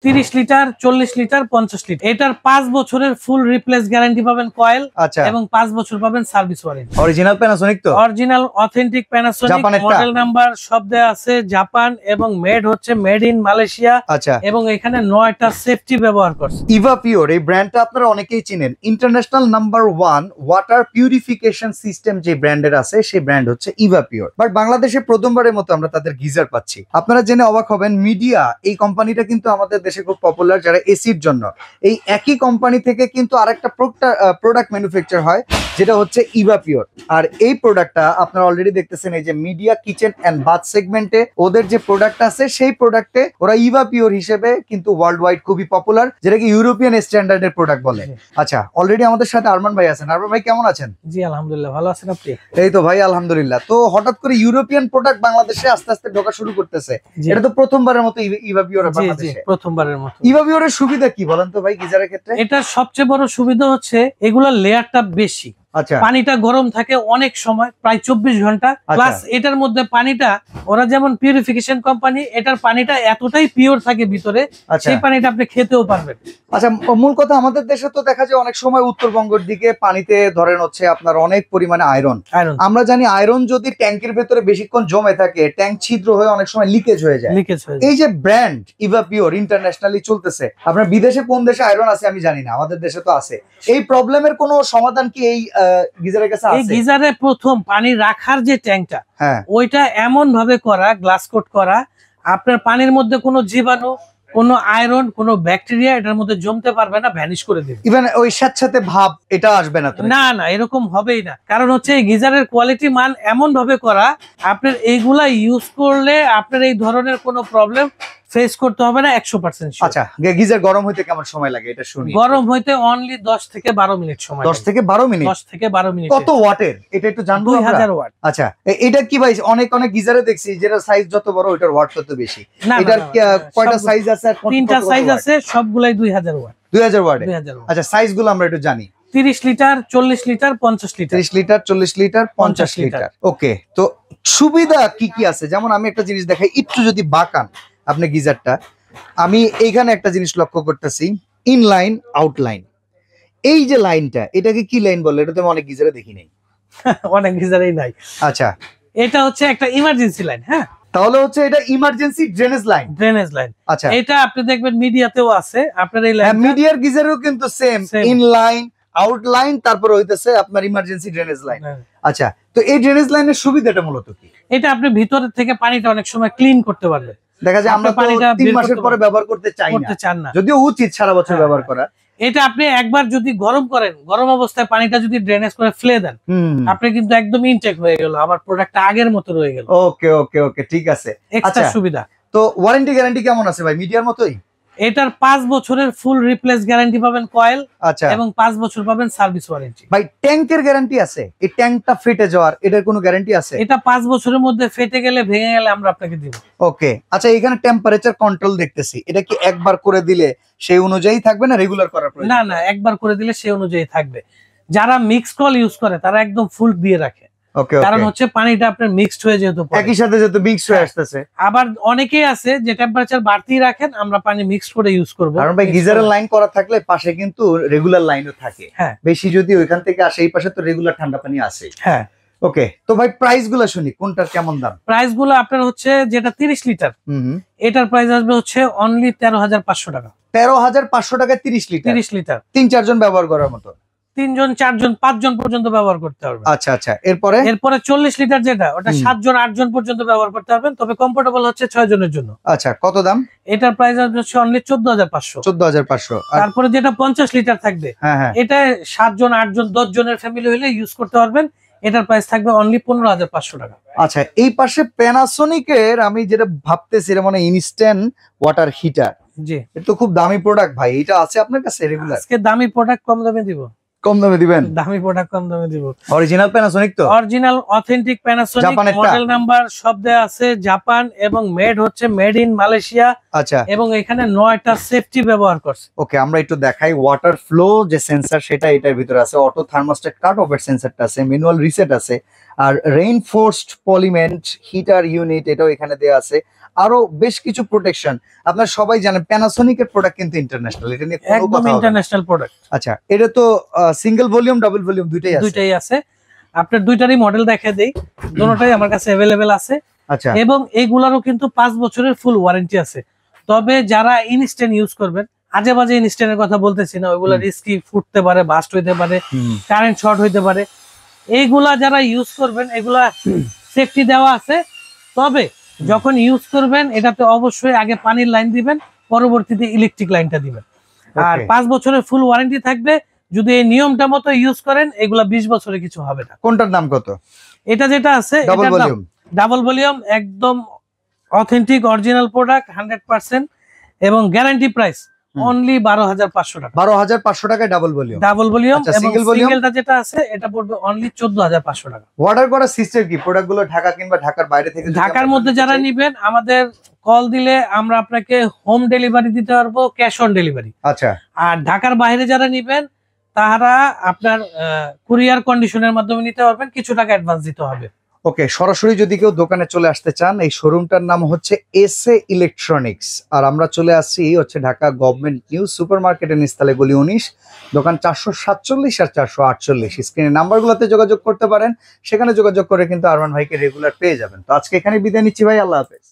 30 litre, 40 litre, 50 litre. এটার 5 বছরের ফুল replace guarantee পাবেন কয়েল, আচ্ছা, এবং 5 বছর পাবেন সার্ভিস ওয়ারেন্টি। অরিজিনাল প্যানাসোনিক তো? Original authentic Panasonic, model number সব দেয়া আছে জাপান, এবং মেড ইন মালয়েশিয়া। আচ্ছা, এবং এখানে 9টা সেফটি ব্যবহার করছে। ইভাপিওর এই ব্র্যান্ডটা আপনারা অনেকেই চিনেন। International number 1 water purification system যে ব্র্যান্ডের আছে সেই ব্র্যান্ড হচ্ছে ইভাপিওর। বাট বাংলাদেশে প্রথমবারের মতো আমরা তাদের গিজার পাচ্ছি। আপনারা জেনে অবাক হবেন, মিডিয়া এই কোম্পানিটা কিন্তু আমাদের দেশে খুব পপুলার যারা এসির জন্য। এই একই কোম্পানি থেকে কিন্তু আরেকটা প্রোডাক্ট ম্যানুফ্যাকচার হয় যেটা হচ্ছে ইভাপিওর। আর এই প্রোডাক্টটা আপনারা অলরেডি দেখতেছেন, এই যে মিডিয়া কিচেন এন্ড বাথ সেগমেন্টে ওদের যে প্রোডাক্ট আছে সেই প্রোডাক্টে ওরা ইভাপিওর হিসেবে কিন্তু ওয়ার্ল্ড ওয়াইড খুবই পপুলার, যেটাকে ইউরোপিয়ান স্ট্যান্ডার্ডের প্রোডাক্ট বলে। আচ্ছা, অলরেডি আমাদের সাথে আরমান ভাই আছেন। আরমান ভাই কেমন আছেন? জি আলহামদুলিল্লাহ, ভালো আছেন আপনি? এই তো ভাই আলহামদুলিল্লাহ। তো হঠাৎ করে ইউরোপিয়ান প্রোডাক্ট বাংলাদেশে আস্তে আস্তে ঢোকা শুরু করতেছে, এটা তো প্রথমবারের মতো ইভাপিওর বাংলাদেশে? প্রথমবারের মতো। ইভাপিওরের সুবিধা কি বলেন তো ভাই গিজারের ক্ষেত্রে? এটা সবচেয়ে বড় সুবিধা হচ্ছে এগুলা লেয়ারটা বেশি। আচ্ছা, পানিটা গরম থাকে অনেক সময়, প্রায় 24 ঘন্টা। প্লাস এটার মধ্যে পানিটা, ওরা যেমন পিউরিফিকেশন কোম্পানি, এটার পানিটা এতটাই পিওর থাকে ভিতরে, সেই পানিটা আপনি খেতেও পারবেন। আচ্ছা, মূল কথা আমাদের দেশে তো দেখা যায় অনেক সময় উত্তরবঙ্গের দিকে পানিতে ধরেন হচ্ছে আপনার অনেক পরিমাণে আয়রন। আমরা জানি আয়রন যদি ট্যাঙ্কের ভেতরে বেশিক্ষণ জমে থাকে, ট্যাঙ্ক ছিদ্র হয়ে অনেক সময় লিকেজ হয়ে যায়। এই যে ব্র্যান্ড ইভাপিওর ইন্টারন্যাশনালি চলতেছে, আপনার বিদেশে কোন দেশে আয়রন আছে আমি জানি না, আমাদের দেশে তো আছে। এই প্রবলেমের কোনো সমাধান কি এই গিজারের কাছে আছে? এই গিজারে প্রথম পানি রাখার যে ট্যাঙ্কটা, ওইটা এমন ভাবে করা, গ্লাস কোট করা, আপনার পানির মধ্যে কোনো জীবাণু, কোনো আয়রন, কোনো ব্যাকটেরিয়া এটার মধ্যে জমতে পারবে না, ভ্যানিশ করে দেবে। ইভেন ওই স্যাঁতস্যাঁতে ভাব এটা আসবে না তো? না না, এরকম হবেই না। কারণ হচ্ছে এই গিজারের কোয়ালিটি মান এমন ভাবে করা, আপনার এইগুলা ইউজ করলে আপনার এই ধরনের কোনো প্রবলেম ফেস করতে হবে না 100%। আচ্ছা, গিজার গরম হইতে কেমন সময় লাগে এটা শুনি? গরম হইতে অনলি 10 থেকে 12 মিনিট সময়। 10 থেকে 12 মিনিট? 10 থেকে 12 মিনিট। কত ওয়াটের এটা একটু জানবো? 2000 ওয়াট। আচ্ছা, এটা কি ভাই অনেক গিজারে দেখছি যেটা সাইজ যত বড় ওটার ওয়াট তত বেশি। এটার কয়টা সাইজ আছে? 3টা সাইজ আছে, সবগুলাই 2000 ওয়াট। 2000 ওয়াট। আচ্ছা, সাইজগুলো আমরা একটু জানি। 30 litre, 40 litre, 50 litre. 30 litre, 40 litre, 50 litre. Okay, তো সুবিধা কি কি আছে? যেমন আমি একটা জিনিস দেখাই, একটু যদি বাঁকান আপনি গিজারটা, আমি এইখানে একটা জিনিস লক্ষ্য করতেছি, ইনলাইন আউটলাইন। এই যে লাইনটা, এটাকে কি লাইন বলে? এটা তো আমি অনেক গিজারে দেখি নাই। অনেক গিজারেই নাই। আচ্ছা, এটা হচ্ছে একটা ইমার্জেন্সি লাইন। হ্যাঁ, তাহলে হচ্ছে এটা ইমার্জেন্সি ড্রেনেজ লাইন। আচ্ছা, এটা আপনি দেখবেন মিডিয়াতেও আছে। আপনার এই লাইন, মিডিয়ার গিজারেও কিন্তু সেম ইনলাইন আউটলাইন, তারপর হইতেছে আপনার ইমার্জেন্সি ড্রেনেজ লাইন। আচ্ছা, তো এই ড্রেনেজ লাইনের সুবিধাটা মূলত কি? এটা আপনি ভিতর থেকে পানিটা অনেক সময় ক্লিন করতে পারবেন। দেখা যায় আমরা পানিটা 3 মাসের পরে ব্যবহার করতে চান না, যদিও উচিত সারা বছর ব্যবহার করা। এটা আপনি একবার যদি গরম করেন, গরম অবস্থায় পানিটা যদি ড্রেনেজ করে ফেলে দেন, আপনি কিন্তু একদম ইনটেক হয়ে গেল, আবার প্রোডাক্টটা আগের মতো রয়ে গেল। ওকে ওকে ওকে, ঠিক আছে। এক্সট্রা সুবিধা। তো ওয়ারেন্টি গ্যারান্টি কেমন আছে ভাই? মিডিয়ার মতোই? এটার 5 বছরের ফুল রিপ্লেস গ্যারান্টি পাবেন কয়েল, আচ্ছা, এবং 5 বছর পাবেন সার্ভিস ওয়ারেন্টি। ভাই ট্যাঙ্কের গ্যারান্টি আছে? এই ট্যাঙ্কটা ফেটে যাওয়ার এটার কোনো গ্যারান্টি আছে? এটা 5 বছরের মধ্যে ফেটে গেলে, ভেঙে গেলে আমরা আপনাকে দিব। ওকে, আচ্ছা, এখানে টেম্পারেচার কন্ট্রোল দেখতেছি, এটা কি একবার করে দিলে সেই অনুযায়ী থাকবে না রেগুলার করার প্রয়োজন? না না, একবার করে দিলে সেই অনুযায়ী থাকবে। যারা মিক্স কল ইউজ করে তারা একদম ফুল দিয়ে রাখে। কারণ হচ্ছে পানিটা আপনার মিক্সড হয়ে যেহেতু একই সাথে যেহেতু মিক্স হয়ে আসতেছে। আবার অনেকেই আছে যে টেম্পারেচার বাড়তেই রাখেন, আমরা পানি মিক্স করে ইউজ করব। কারণ ভাই গিজারের লাইন করা থাকলে পাশে কিন্তু রেগুলার লাইনও থাকে। হ্যাঁ, বেশি যদি ওইখান থেকে আসে, এই পাশে তো রেগুলার ঠান্ডা পানি আসে। হ্যাঁ, ওকে, তো ভাই প্রাইস গুলো শুনি, কোনটার কেমন দাম? প্রাইস গুলো আপনার হচ্ছে যেটা 30 লিটার, এটার প্রাইস আসবে হচ্ছে অনলি 13,500 টাকা। 13,500 টাকায় 30 লিটার? 30 লিটার 3-4 জন ব্যবহার করার মতো? 3 জন, 4 জন, 5 জন পর্যন্ত ব্যবহার করতে পারবেন। আচ্ছা আচ্ছা, এরপরে 40 লিটার যেটা, ওটা 7 জন 8 জন পর্যন্ত ব্যবহার করতে পারবেন, তবে কমফোর্টেবল হচ্ছে 6 জনের জন্য। আচ্ছা, কত দাম? এটার প্রাইস হচ্ছে অনলি 14,500। 14,500। তারপরে যেটা 50 লিটার থাকবে, এটা 7 জন 8 জন 10 জনের ফ্যামিলি হলে ইউজ করতে পারবেন, এটার প্রাইস থাকবে অনলি 15,500 টাকা। আচ্ছা, এই পাশে প্যানাসোনিকের আমি যেটা ভাবতেছি, এটা মানে ইনস্ট্যান্ট ওয়াটার হিটার। জি, এটা তো খুব দামি প্রোডাক্ট ভাই, এটা আছে আপনার কাছে রেগুলার? আজকে দামি প্রোডাক্ট কম দামে দিব। কম দামে দিবেন? দামি প্রোডাক্ট কম দামে দিব। অরিজিনাল প্যানাসোনিক তো? Original authentic Panasonic, model number সব দেয়া আছে জাপান, এবং মেড ইন মালয়েশিয়া। আচ্ছা, এবং এখানে 9টা সেফটি ব্যবহার করছে। ওকে, আমরা একটু দেখাই। ওয়াটার ফ্লো যে সেন্সর সেটা এটার ভিতরে আছে, অটো থার্মোস্ট্যাট কাট অফের সেন্সরটা আছে, ম্যানুয়াল রিসেট আছে, আর রেইনফোর্সড পলিমেন্ট হিটার ইউনিট এটাও এখানে দেয়া আছে। আরো বেশ কিছু প্রোটেকশন। আপনারা সবাই জানেন প্যানাসোনিকের প্রোডাক্ট কিন্তু ইন্টারন্যাশনাল, এটা নিয়ে কোনো একদম কথা হবে না। International product. আচ্ছা, এটা তো সিঙ্গেল ভলিউম ডাবল ভলিউম দুইটাই আছে? দুইটাই আছে। আপনার দুইটারই মডেল দেখায় দেই, দুটোটাই আমার কাছে अवेलेबल আছে। আচ্ছা, এবং এইগুলারও কিন্তু 5 বছরের ফুল ওয়ারেন্টি আছে। তবে যারা ইনস্ট্যান্ট ইউজ করবেন, আজে বাজে ইনস্ট্যান্টের কথা বলতেছি না, ওইগুলা রিস্কি, ফুটতে পারে, বাস্ট হইতে পারে, কারেন্ট শর্ট হইতে পারে। এইগুলা যারা ইউজ করবেন, এগুলা সেফটি দেওয়া আছে। তবে যখন ইউজ করবেন এটাতে অবশ্যই আগে পানির লাইন দিবেন, পরবর্তীতে ইলেকট্রিক লাইনটা দিবেন। আর 5 বছরের ফুল ওয়ারেন্টি থাকবে। যদি এই নিয়মটা মতো ইউজ করেন, এগুলা 20 বছরে কিছু হবে না। কোনটার দাম কত? এটা যেটা আছে ডাবল ভলিউম? ডাবল ভলিউম, একদম অথেন্টিক অরিজিনাল প্রোডাক্ট 100% এবং গ্যারান্টি প্রাইস অনলি 12,500 টাকা। 12,500 টাকায় ডাবল ভলিউম? Double volume. আচ্ছা, এবং সিঙ্গেল ভলিউম? সিঙ্গেলটা যেটা আছে এটা পড়বে অনলি 14,500 টাকা। অর্ডার করার সিস্টেম কি? প্রোডাক্টগুলো ঢাকা কিংবা ঢাকার বাইরে থেকে যদি ঢাকার আমরা মধ্যে নিতে যারা চাই? নিবেন, আমাদের কল দিলে আমরা আপনাকে হোম ডেলিভারি দিতে পারবো, ক্যাশ অন ডেলিভারি। আচ্ছা, আর ঢাকার বাইরে যারা নিবেন তারা আপনার কুরিয়ার কন্ডিশনের মাধ্যমে নিতে পারবেন, কিছু টাকা অ্যাডভান্স দিতে হবে। ওকে, সরাসরি যদি কেউ দোকানে চলে আসতে চান, এই শোরুমটার নাম হচ্ছে এসএ ইলেকট্রনিক্স। আর আমরা চলে আসছি হচ্ছে ঢাকা গভর্নমেন্ট নিউ সুপার মার্কেটের নিস্তালে গলি 19, দোকান 447 আর 448। স্ক্রিনের নাম্বারগুলোতে যোগাযোগ করতে পারেন, সেখানে যোগাযোগ করে কিন্তু আরমান ভাইকে রেগুলার পেয়ে যাবেন। তো আজকে এখানে বিদায় নিচ্ছি ভাই, আল্লাহ হাফেজ।